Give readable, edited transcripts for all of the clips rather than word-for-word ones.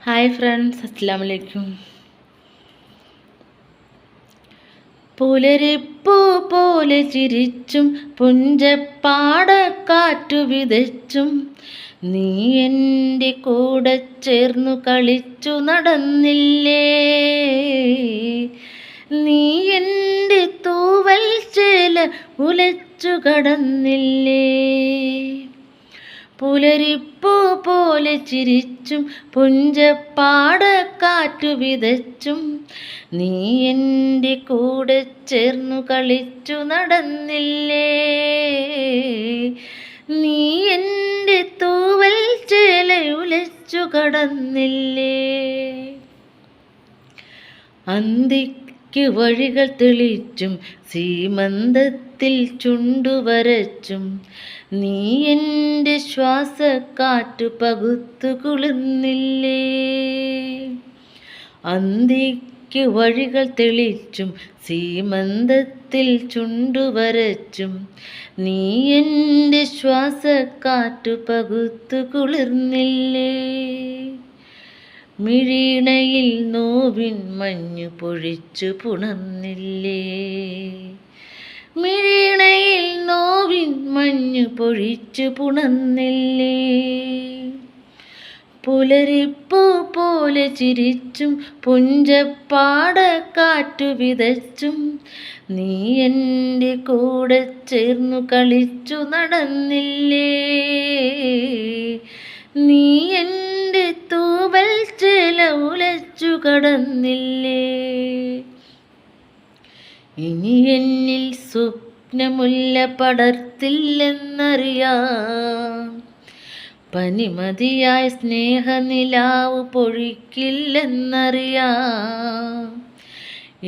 Hi friends, അസ്സലാമു അലൈക്കും. പുലരിപ്പൂ പോലെ ചിരിച്ചും പുഞ്ചപ്പാടക്കാറ്റു വിതച്ചും നീ എൻ്റെ കൂടെ ചേർന്നു കളിച്ചു നടന്നില്ലേ. നീ എൻ്റെ തൂവൽ ചേല ഉലച്ചു കടന്നില്ലേ. പുലരിപ്പൂ പോലെ ചിരിച്ചും പുഞ്ചപ്പാടക്കാറ്റു വിതച്ചും നീ എൻ്റെ കൂടെ ചേർന്നു കളിച്ചു നടന്നില്ലേ. നീ എൻ്റെ തൂവൽ ചേലയുലച്ചു കടന്നില്ലേ. അന്തിക്ക് വഴികൾ തെളിച്ചും സീമന്തത്തിൽ ചുണ്ടുവരച്ചും നീ എൻ്റെ ശ്വാസക്കാറ്റു പകുത്തു കുളിർന്നില്ലേ. അന്തിക്ക് വഴികൾ തെളിച്ചും സീമന്തത്തിൽ ചുണ്ടുവരച്ചും നീ എൻ്റെ ശ്വാസക്കാറ്റു പകുത്തു കുളിർന്നില്ലേ. മിഴിണയിൽ നോവിൻ മഞ്ഞു പൊഴിച്ചു പുണർന്നില്ലേ. മിഴിണയിൽ നോവിൻ മഞ്ഞു പൊഴിച്ചു പുണർന്നില്ലേ. പുലരിപ്പൂ പോലെ ചിരിച്ചും പുഞ്ചപ്പാടക്കാറ്റു വിതച്ചും നീ എൻ്റെ കൂടെ ചേർന്നു കളിച്ചു നടന്നില്ലേ. നീ എൻ്റെ തൂവൽ ചേല ഉലച്ചു കടന്നില്ലേ. ഇനി എന്നിൽ സ്വപ്നമുല്ല പടർത്തില്ലെന്നറിയാം. പനിമതിയായ സ്നേഹനിലാവ് പൊഴിക്കില്ലെന്നറിയാം.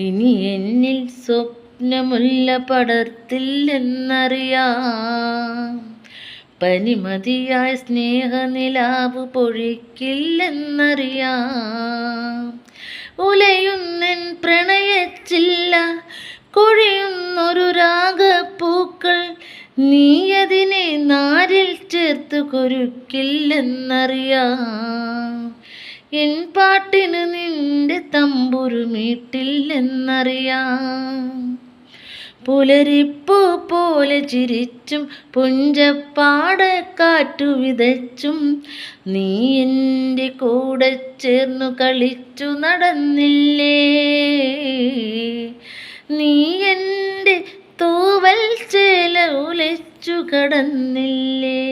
ഇനി എന്നിൽ സ്വപ്നമുല്ല പടർത്തില്ലെന്നറിയാം. പനിമതിയായ സ്നേഹനിലാവ് പൊഴിക്കില്ലെന്നറിയാം. ഉലയുന്നെൻ പ്രണയച്ചില്ല കൊഴിയുന്നൊരു രാഗപ്പൂക്കൾ നീ അതിനെ നാരിൽ ചേർത്ത് കൊരുക്കില്ലെന്നറിയാം. എൻ പാട്ടിന് നിന്റെ തമ്പുരു മീട്ടില്ലെന്നറിയാം. പുലരിപ്പൂ പോലെ ചിരിച്ചും പുഞ്ചപ്പാടക്കാറ്റു വിതച്ചും നീ എൻ്റെ കൂടെ ചേർന്നു കളിച്ചു നടന്നില്ലേ. നീ എൻ്റെ തൂവൽ ചേല ഉലച്ചു കടന്നില്ലേ.